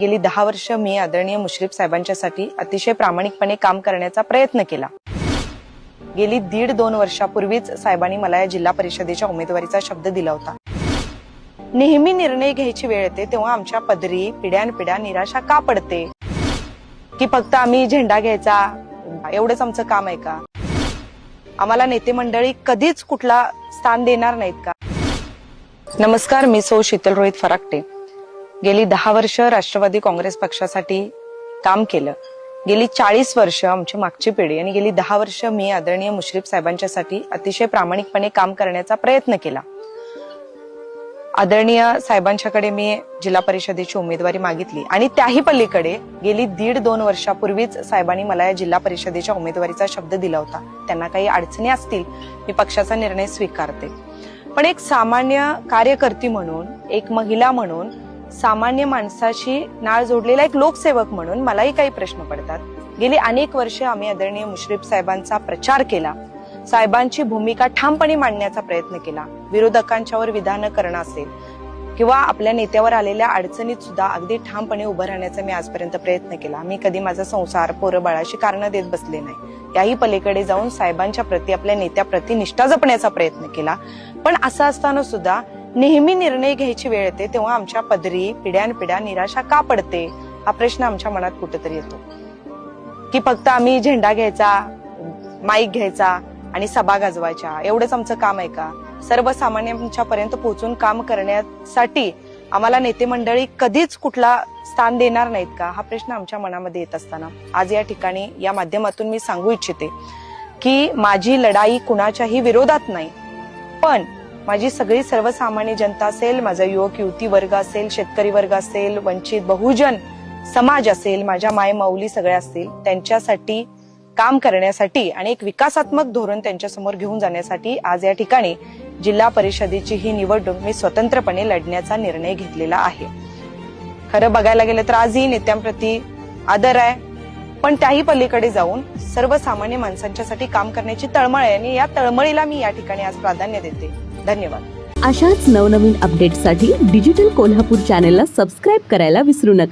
गेली 10 वर्ष मी आदरणीय मुश्रीफ साहेबांच्यासाठी अतिशय प्रामाणिकपणे काम करण्याचा प्रयत्न केला। गेली 1.5-2 वर्षापूर्वीच साहेबांनी मला या जिल्हा परिषदेच्या उमेदवारीचा शब्द दिला होता। नेहमी निर्णय घ्यायची वेळ येते तेव्हा आमच्या पदरी पिढ्यानपिढ्या निराशा का पडते की फक्त आम्ही झेंडा घ्यायचा एवढंच आमचं काम आहे का? आम्हाला नेते मंडळी कधीच कुठला स्थान देणार नाहीत का? नमस्कार, मी सौ शीतल रोहित फराकटे। गेली 10 वर्ष राष्ट्रवादी काँग्रेस पक्षासाठी काम केलं। गेली 40 वर्ष आमची मागची पिढी आणि गेली 10 वर्ष मी आदरणीय मुश्रीफ साहेबांच्यासाठी अतिशय प्रामाणिकपणे काम करण्याचा प्रयत्न केला। आदरणीय साहेबांच्याकडे मी जिल्हा परिषदेची उमेदवारी मागितली आणि त्याही पलीकडे गेली 1.5-2 वर्षापूर्वीच साहेबांनी मला या जिल्हा परिषदेच्या उमेदवारीचा शब्द दिला होता। त्यांना काही अडचणी असतील, मी पक्षाचा निर्णय स्वीकारते, पण एक सामान्य कार्यकर्ती म्हणून, एक महिला म्हणून, सामान्य माणसाशी नाळ जोडलेला एक लोकसेवक म्हणून मलाही काही प्रश्न पडतात। गेली अनेक वर्ष आम्ही आदरणीय मुश्रीफ साहेबांचा प्रचार केला, साहेबांची भूमिका ठामपणे मांडण्याचा प्रयत्न केला। विरोधकांच्यावर विधान करणं असेल किंवा आपल्या नेत्यावर आलेल्या अडचणीत सुद्धा अगदी ठामपणे उभं राहण्याचा मी आजपर्यंत प्रयत्न केला। मी कधी माझा संसार, पोरं बाळाशी कारणं देत बसले नाही। त्याही पलीकडे जाऊन साहेबांच्या प्रती, आपल्या नेत्याप्रती निष्ठा जपण्याचा प्रयत्न केला। पण असं असताना सुद्धा नेहमी निर्णय घ्यायची वेळ येते तेव्हा आमच्या पदरी पिढ्यानपिढ्या निराशा का पडते हा प्रश्न आमच्या मनात कुठेतरी येतो की फक्त आम्ही झेंडा घ्यायचा, माईक घ्यायचा आणि सभा गाजवायच्या एवढंच आमचं काम आहे का? सर्वसामान्यांच्या पर्यंत पोहोचून काम करण्यासाठी आम्हाला नेते मंडळी कधीच कुठला स्थान देणार नाहीत का हा प्रश्न आमच्या मनामध्ये येत असताना आज या ठिकाणी या माध्यमातून मी सांगू इच्छिते की माझी लढाई कुणाच्याही विरोधात नाही, पण माझी सगळी सर्वसामान्य जनता असेल, माझा युवक युवती वर्ग असेल, शेतकरी वर्ग असेल, वंचित बहुजन समाज असेल, माझ्या माय माऊली सगळ्या असतील, त्यांच्यासाठी काम करण्यासाठी आणि एक विकासात्मक धोरण त्यांच्या समोर घेऊन जाण्यासाठी आज या ठिकाणी जिल्हा परिषदेची ही निवडणूक मी स्वतंत्रपणे लढण्याचा निर्णय घेतलेला आहे। खरं बघायला गेलं तर आजही नेत्यांप्रती आदर आहे, पण त्याही पलीकडे जाऊन सर्वसामान्य माणसांच्यासाठी काम करण्याची तळमळ आहे आणि या तळमळीला मी या ठिकाणी आज प्राधान्य देते। धन्यवाद। अशाच नवनवीन अपडेट्ससाठी डिजिटल कोल्हापूर चॅनेलला सबस्क्राईब करायला विसरू नका।